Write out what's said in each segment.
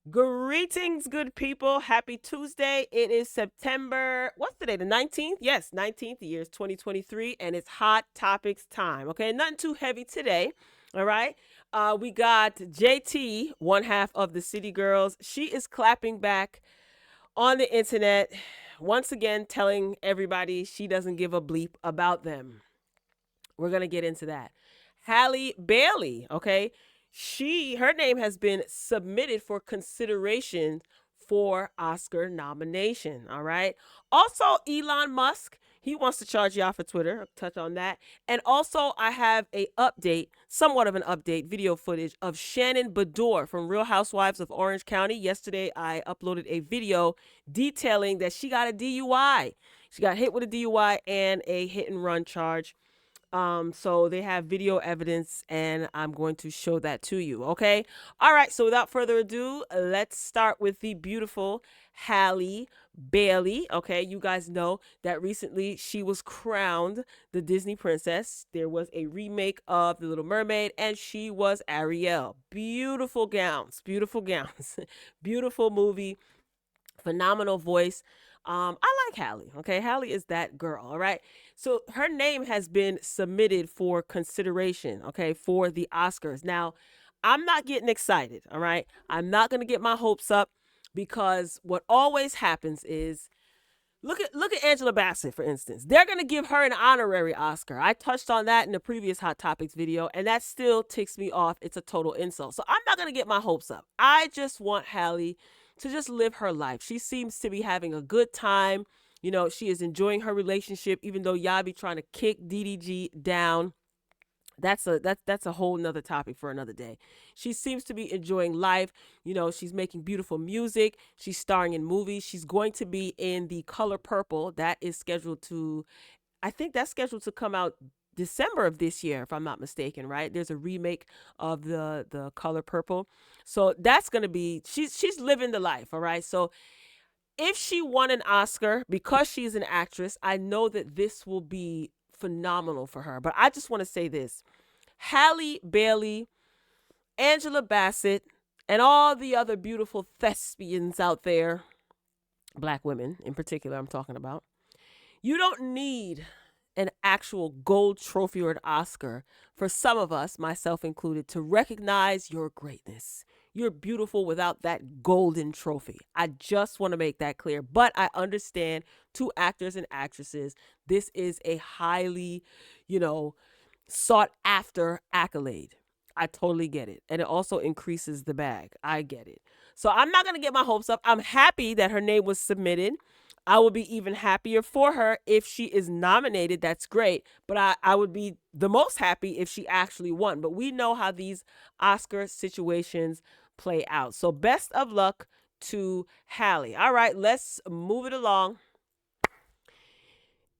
Greetings, good people. Happy Tuesday. It is September, what's today? The 19th? Yes, 19th. The year is 2023, and it's Hot Topics time. Okay, nothing too heavy today. All right. We got JT, one half of the City Girls. She is clapping back on the internet, once again telling everybody she doesn't give a bleep about them. We're going to get into that. Halle Bailey, okay? Her name has been submitted for consideration for Oscar nomination, all right? Also, Elon Musk, he wants to charge you off for Twitter. I'll touch on that. And also, I have a update, somewhat of an update, video footage of Shannon Bedor from Real Housewives of Orange County. Yesterday, I uploaded a video detailing that she got a DUI. She got hit with a DUI and a hit and run charge. So they have video evidence, and I'm going to show that to you. Okay. All right. So without further ado, let's start with the beautiful Halle Bailey. Okay. You guys know that recently she was crowned the Disney princess. There was a remake of The Little Mermaid, and she was Ariel. Beautiful gowns, beautiful gowns, beautiful movie, phenomenal voice. I like Halle. Okay, Halle is that girl. All right. So her name has been submitted for consideration. Okay, for the Oscars. Now, I'm not getting excited. All right, I'm not gonna get my hopes up because what always happens is look at Angela Bassett, for instance. They're gonna give her an honorary Oscar. I touched on that in the previous Hot Topics video, and that still ticks me off. It's a total insult. So I'm not gonna get my hopes up. I just want Halle to just live her life. She seems to be having a good time. You know, she is enjoying her relationship, even though y'all be trying to kick DDG down. That's a whole nother topic for another day. She seems to be enjoying life. You know, she's making beautiful music. She's starring in movies. She's going to be in The Color Purple. That is scheduled to, I think that's scheduled to come out December of this year, if I'm not mistaken, right? There's a remake of the Color Purple. So that's gonna be she's living the life, all right? So if she won an Oscar because she's an actress, I know that this will be phenomenal for her. But I just want to say this. Halle Bailey, Angela Bassett, and all the other beautiful thespians out there, black women in particular, I'm talking about. You don't need an actual gold trophy or an Oscar for some of us, myself included, to recognize your greatness. You're beautiful without that golden trophy. I just want to make that clear. But I understand to actors and actresses, this is a highly, you know, sought after accolade. I totally get it. And it also increases the bag. I get it. So I'm not going to get my hopes up. I'm happy that her name was submitted. I will be even happier for her if she is nominated. That's great. But I would be the most happy if she actually won. But we know how these Oscar situations play out. So best of luck to Halle. All right, let's move it along.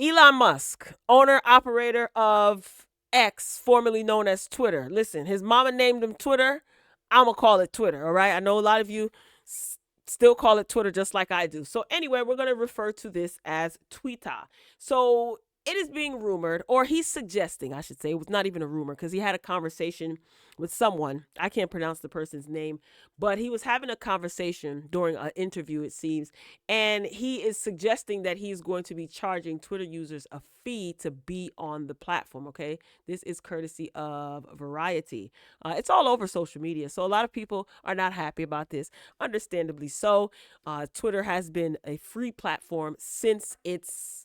Elon Musk, owner operator of X, formerly known as Twitter. Listen, his mama named him Twitter. I'm going to call it Twitter, all right? I know a lot of you still call it Twitter just like I do. So anyway, we're going to refer to this as Twitter. So it is being rumored, or he's suggesting, I should say, it was not even a rumor because he had a conversation with someone. I can't pronounce the person's name, but he was having a conversation during an interview, it seems, and he is suggesting that he's going to be charging Twitter users a fee to be on the platform. Okay, this is courtesy of Variety. It's all over social media, so a lot of people are not happy about this, understandably so. Twitter has been a free platform since its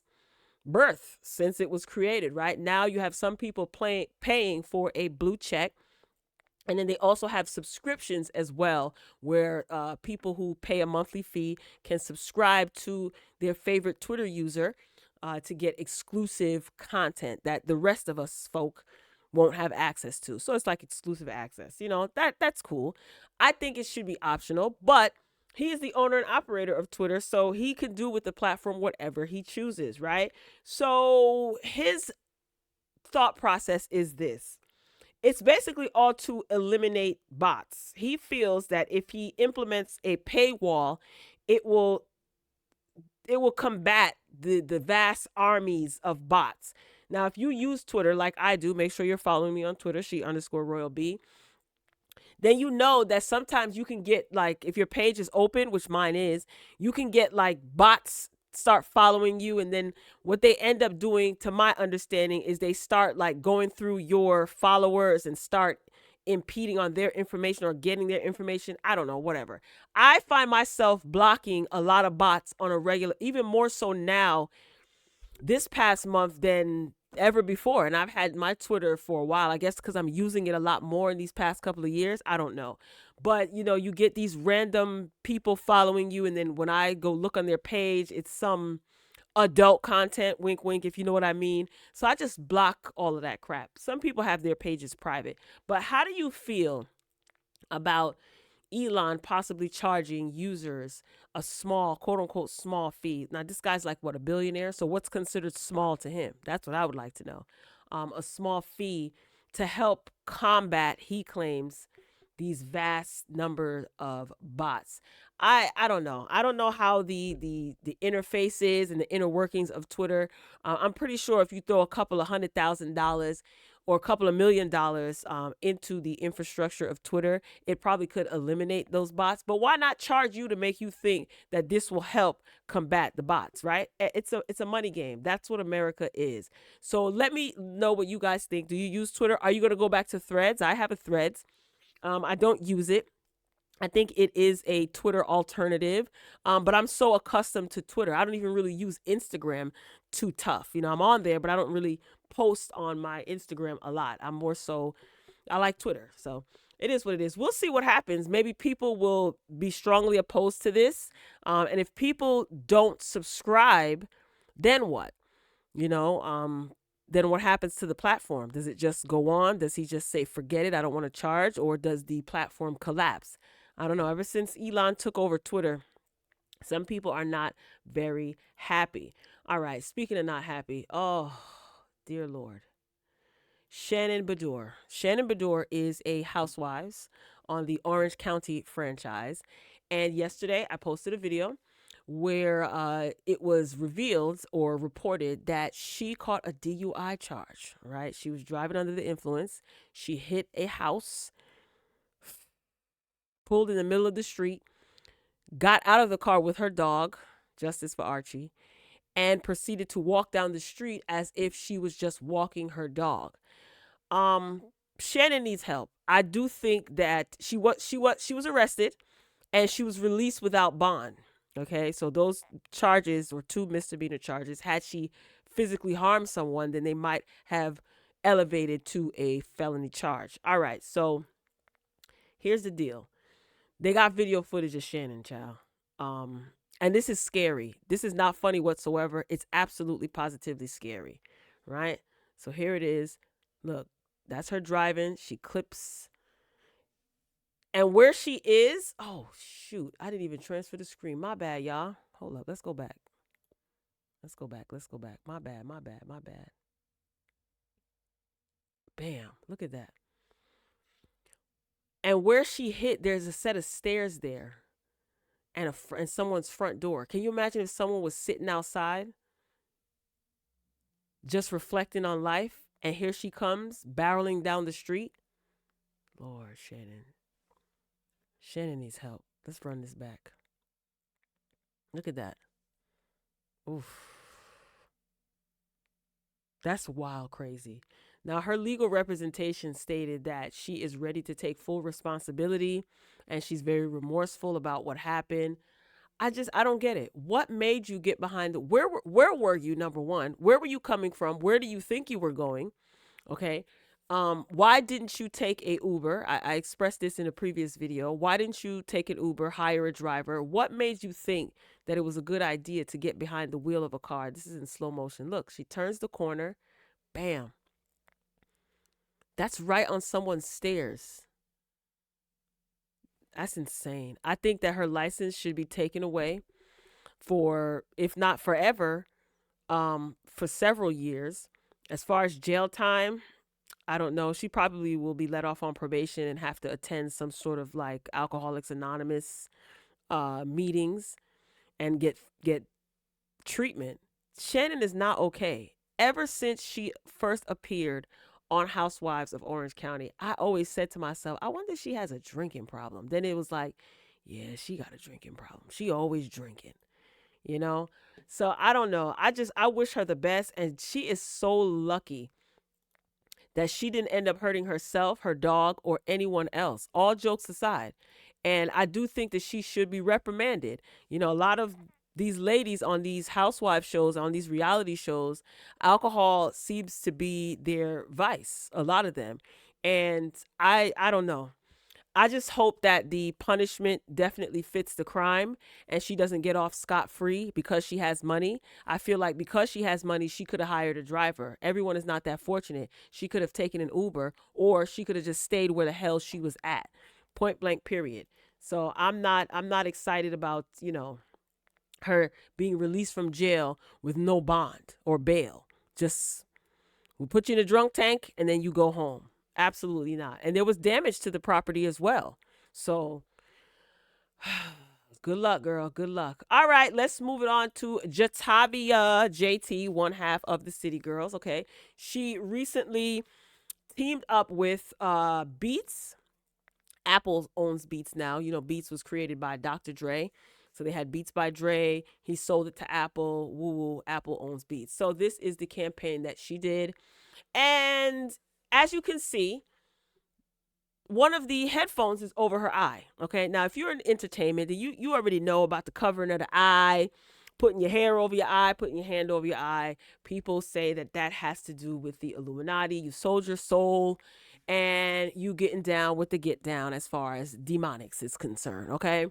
birth, since it was created. Right now, you have some people paying for a blue check. And then they also have subscriptions as well, where people who pay a monthly fee can subscribe to their favorite Twitter user to get exclusive content that the rest of us folk won't have access to. So it's like exclusive access. You know, that's cool. I think it should be optional, but he is the owner and operator of Twitter, so he can do with the platform whatever he chooses, right? So his thought process is this. It's basically all to eliminate bots. He feels that if he implements a paywall, it will combat the vast armies of bots. Now, if you use Twitter like I do, make sure you're following me on Twitter, she_royal_B. then you know that sometimes you can get, like, if your page is open, which mine is, you can get like bots start following you, and then what they end up doing, to my understanding, is they start like going through your followers and start impeding on their information or getting their information. I don't know, whatever. I find myself blocking a lot of bots on a regular, even more so now this past month than ever before. And I've had my Twitter for a while, I guess because I'm using it a lot more in these past couple of years. I don't know. But you know, you get these random people following you, and then when I go look on their page, it's some adult content, wink wink, if you know what I mean. So I just block all of that crap. Some people have their pages private. But how do you feel about Elon possibly charging users a small, quote unquote, small fee? Now, this guy's like, what, a billionaire? So, what's considered small to him? That's what I would like to know. A small fee to help combat, he claims, these vast number of bots. I don't know. I don't know how the interface is and the inner workings of Twitter. I'm pretty sure if you throw a couple of $100,000 or a couple of $1 million into the infrastructure of Twitter, it probably could eliminate those bots. But why not charge you to make you think that this will help combat the bots, right? It's a money game. That's what America is. So let me know what you guys think. Do you use Twitter? Are you going to go back to Threads? I have a Threads. I don't use it. I think it is a Twitter alternative, but I'm so accustomed to Twitter. I don't even really use Instagram too tough. You know, I'm on there, but I don't really post on my Instagram a lot. I'm more so, I like Twitter. So it is what it is. We'll see what happens. Maybe people will be strongly opposed to this. And if people don't subscribe, then what? You know, then what happens to the platform? Does it just go on? Does he just say, forget it, I don't want to charge? Or does the platform collapse? I don't know. Ever since Elon took over Twitter, some people are not very happy. All right. Speaking of not happy, oh, dear Lord. Shannon Bedor. Shannon Bedor is a housewives on the Orange County franchise. And yesterday I posted a video where it was revealed or reported that she caught a DUI charge, right? She was driving under the influence. She hit a house, pulled in the middle of the street, got out of the car with her dog, justice for Archie, and proceeded to walk down the street as if she was just walking her dog. Shannon needs help. I do think that she was arrested and she was released without bond. Okay, so those charges were two misdemeanor charges. Had she physically harmed someone, then they might have elevated to a felony charge. All right, so here's the deal. They got video footage of Shannon, child. And this is scary. This is not funny whatsoever. It's absolutely positively scary, right? So here it is. Look, that's her driving. She clips. And where she is, oh, shoot. I didn't even transfer the screen. My bad, y'all. Hold up. Let's go back. Let's go back. Let's go back. My bad, my bad, my bad. Bam. Look at that. And where she hit, there's a set of stairs there and and someone's front door. Can you imagine if someone was sitting outside just reflecting on life, and here she comes barreling down the street? Lord, Shannon. Shannon needs help. Let's run this back. Look at that. Oof. That's wild crazy. Now, her legal representation stated that she is ready to take full responsibility and she's very remorseful about what happened. I don't get it. What made you get behind where were you, number one? Where were you coming from? Where do you think you were going? Okay. Why didn't you take a Uber? I expressed this in a previous video. Why didn't you take an Uber, hire a driver? What made you think that it was a good idea to get behind the wheel of a car? This is in slow motion. Look, she turns the corner. Bam. That's right on someone's stairs. That's insane. I think that her license should be taken away for, if not forever, for several years. As far as jail time, I don't know. She probably will be let off on probation and have to attend some sort of like Alcoholics Anonymous meetings and get treatment. Shannon is not okay. Ever since she first appeared on Housewives of Orange County, I always said to myself, I wonder if she has a drinking problem. Then it was like, yeah, she got a drinking problem. She always drinking, you know? So I don't know. I wish her the best. And she is so lucky that she didn't end up hurting herself, her dog, or anyone else. All jokes aside. And I do think that she should be reprimanded. You know, a lot of these ladies on these housewife shows, on these reality shows, alcohol seems to be their vice, a lot of them. And I don't know. I just hope that the punishment definitely fits the crime and she doesn't get off scot free because she has money. I feel like because she has money, she could have hired a driver. Everyone is not that fortunate. She could have taken an Uber or she could have just stayed where the hell she was at. Point blank period. So I'm not excited about, her being released from jail with no bond or bail. Just we put you in a drunk tank and then you go home. Absolutely not. And there was damage to the property as well. So good luck, girl. Good luck. All right, let's move it on to Jatavia JT, one half of the City Girls. Okay. She recently teamed up with Beats. Apple owns Beats now. You know, Beats was created by Dr. Dre. So they had Beats by Dre. He sold it to Apple. Woo woo. Apple owns Beats. So this is the campaign that she did. And as you can see, one of the headphones is over her eye. Okay. Now, if you're in entertainment, you already know about the covering of the eye, putting your hair over your eye, putting your hand over your eye. People say that that has to do with the Illuminati. You sold your soul and you getting down with the get down as far as demonics is concerned. Okay.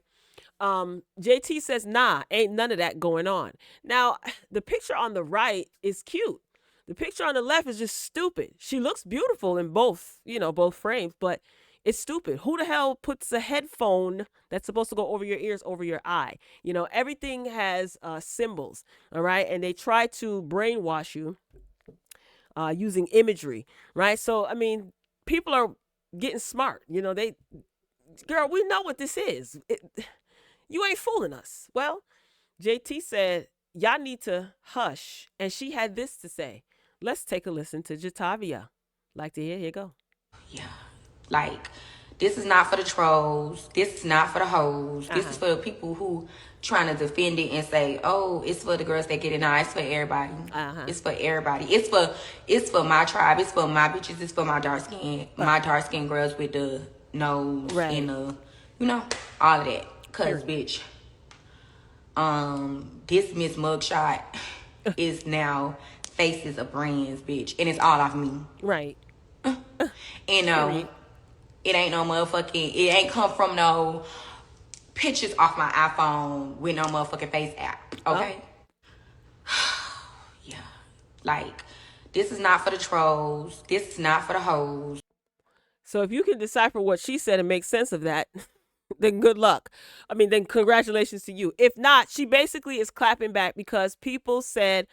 JT says, nah, ain't none of that going on. Now, the picture on the right is cute. The picture on the left is just stupid. She looks beautiful in both, both frames, but it's stupid. Who the hell puts a headphone that's supposed to go over your ears over your eye? Everything has symbols, all right? And they try to brainwash you using imagery, right? So, I mean, people are getting smart. Girl, we know what this is. You ain't fooling us. Well, JT said, y'all need to hush. And she had this to say. Let's take a listen to Jatavia. Like to hear? Here you go. Yeah. Like, this is not for the trolls. This is not for the hoes. This is for the people who trying to defend it and say, oh, it's for the girls that get it. Nah, it's for everybody. It's for everybody. It's for my tribe. It's for my bitches. It's for my dark skin girls with the nose and the, all of that. Cause bitch, this Miss Mugshot is now faces of brands, bitch, and it's all off me. Right. And it ain't no motherfucking. It ain't come from no pictures off my iPhone with no motherfucking face app. Okay. Yeah. Like, this is not for the trolls. This is not for the hoes. So if you can decipher what she said and make sense of that, then good luck. I mean, then congratulations to you. If not, she basically is clapping back because people said,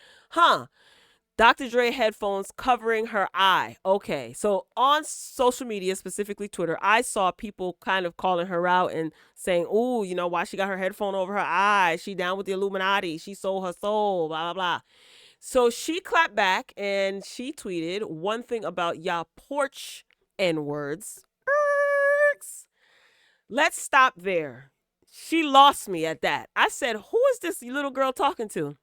Dr. Dre headphones covering her eye. Okay. So on social media, specifically Twitter, I saw people kind of calling her out and saying, ooh, why she got her headphone over her eye? She down with the Illuminati. She sold her soul, blah, blah, blah. So she clapped back and she tweeted one thing about y'all porch N-words. Let's stop there. She lost me at that. I said, who is this little girl talking to?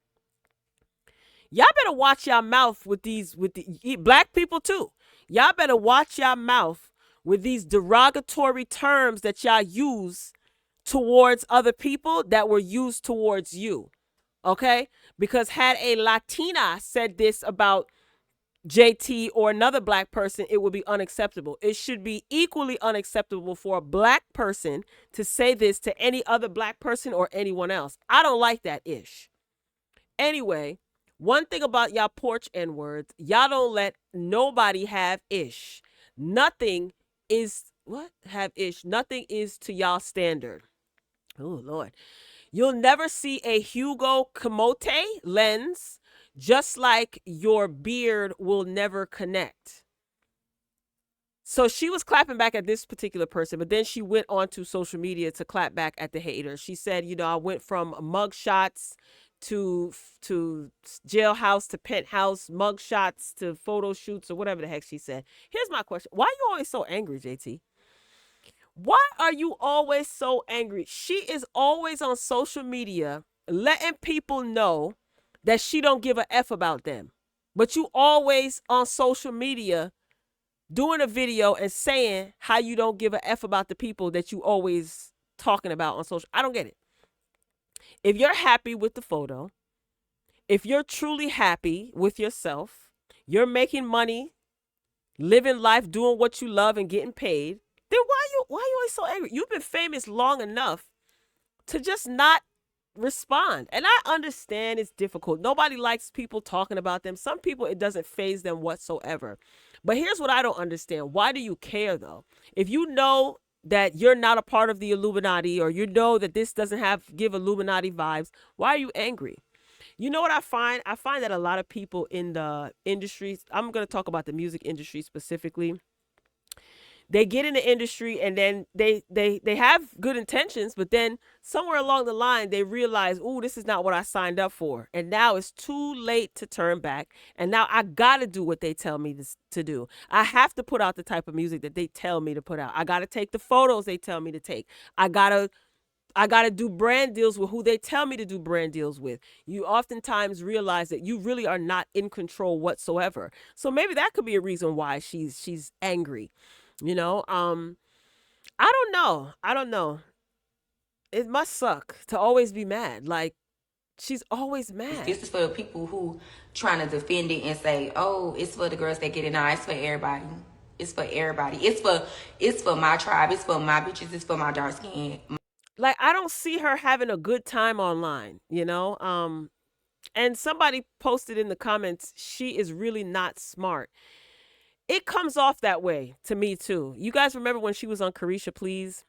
Y'all better watch y'all mouth with the black people too. Y'all better watch y'all mouth with these derogatory terms that y'all use towards other people that were used towards you. Okay? Because had a Latina said this about JT or another black person, it would be unacceptable. It should be equally unacceptable for a black person to say this to any other black person or anyone else. I don't like that ish. Anyway, one thing about y'all porch N-words, y'all don't let nobody have ish. Nothing is Nothing is to y'all standard. Oh, Lord. You'll never see a Hugo Camote lens, just like your beard will never connect. So she was clapping back at this particular person, but then she went on to social media to clap back at the haters. She said, I went from mugshots to jailhouse to penthouse, mug shots to photo shoots or whatever the heck she said. Here's my question: why are you always so angry, JT? Why are you always so angry? She is always on social media letting people know that she don't give a F about them. But you always on social media doing a video and saying how you don't give a F about the people that you always talking about on social. I don't get it. If you're happy with the photo, if you're truly happy with yourself, you're making money, living life, doing what you love and getting paid, then why are you always so angry? You've been famous long enough to just not respond. And I understand it's difficult. Nobody likes people talking about them. Some people, it doesn't faze them whatsoever. But here's what I don't understand. Why do you care though? If you know that you're not a part of the Illuminati, or you know that this doesn't give Illuminati vibes, why are you angry? You know what I find? I find that a lot of people in the industry, I'm going to talk about the music industry specifically, they get in the industry and then they have good intentions, but then somewhere along the line they realize, oh, this is not what I signed up for, and now it's too late to turn back, and now I gotta do what they tell me to do. I have to put out the type of music that they tell me to put out. I gotta take the photos they tell me to take. I gotta do brand deals with who they tell me to do brand deals with. You oftentimes realize that you really are not in control whatsoever. So maybe that could be a reason why she's angry. I don't know. I don't know. It must suck to always be mad. Like, she's always mad. This is for the people who trying to defend it and say, oh, it's for the girls that get it now. It's for everybody. It's for everybody. It's for my tribe. It's for my bitches. It's for my dark skin. Like, I don't see her having a good time online, and somebody posted in the comments, she is really not smart. It comes off that way to me too. You guys remember when she was on Carisha Please,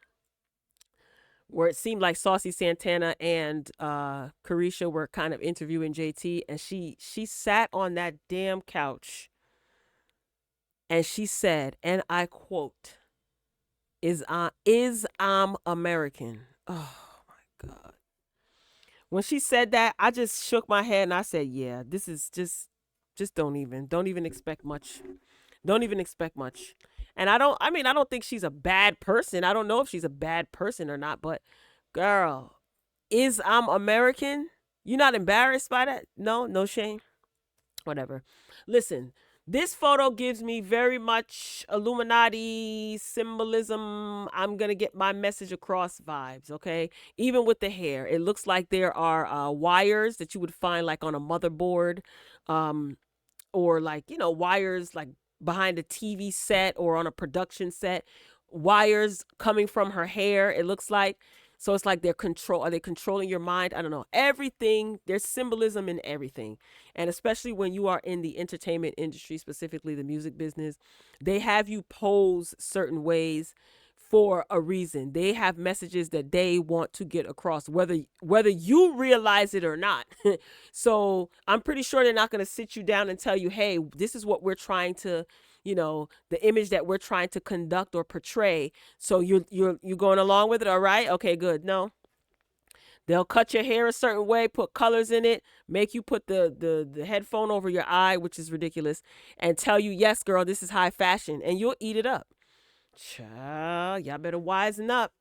where it seemed like Saucy Santana and Carisha were kind of interviewing JT, and she sat on that damn couch and she said, and I quote, is I'm American. Oh my God. When she said that, I just shook my head and I said, yeah, this is just don't even expect much. Don't even expect much. And I don't think she's a bad person. I don't know if she's a bad person or not, but girl, is I'm American? You're not embarrassed by that? No shame. Whatever. Listen, this photo gives me very much Illuminati symbolism. I'm going to get my message across vibes, okay? Even with the hair, it looks like there are wires that you would find like on a motherboard, or like, wires like behind a TV set or on a production set, wires coming from her hair, it looks like. So it's like are they controlling your mind? I don't know. Everything, there's symbolism in everything. And especially when you are in the entertainment industry, specifically the music business, they have you pose certain ways for a reason. They have messages that they want to get across, whether you realize it or not. So I'm pretty sure they're not going to sit you down and tell you, hey, this is what we're trying to, the image that we're trying to conduct or portray. So you're going along with it. All right. Okay, good. No, they'll cut your hair a certain way, put colors in it, make you put the headphone over your eye, which is ridiculous, and tell you, yes, girl, this is high fashion, and you'll eat it up. Child, y'all better wisen up.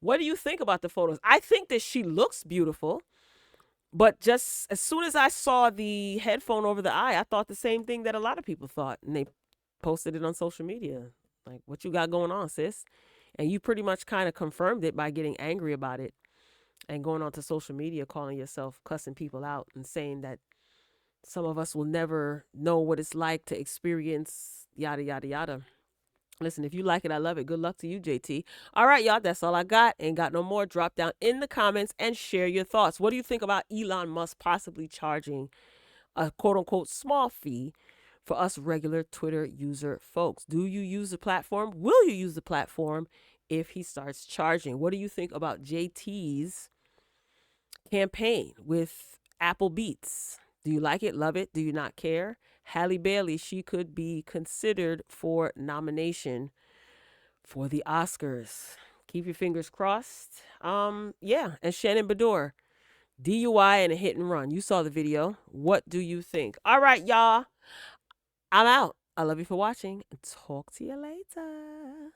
What do you think about the photos? I think that she looks beautiful, but just as soon as I saw the headphone over the eye, I thought the same thing that a lot of people thought, and they posted it on social media. Like, what you got going on, sis? And you pretty much kind of confirmed it by getting angry about it and going onto social media, calling yourself, cussing people out and saying that some of us will never know what it's like to experience yada, yada, yada. Listen, if you like it, I love it. Good luck to you, JT. All right, y'all, that's all I got. Ain't got no more. Drop down in the comments and share your thoughts. What do you think about Elon Musk possibly charging a quote-unquote small fee for us regular Twitter user folks? Do you use the platform? Will you use the platform if he starts charging? What do you think about JT's campaign with Apple Beats? Do you like it? Love it? Do you not care? Halle Bailey, she could be considered for nomination for the Oscars. Keep your fingers crossed. Yeah, and Shannon Bedor, DUI and a hit and run. You saw the video. What do you think? All right, y'all. I'm out. I love you for watching. Talk to you later.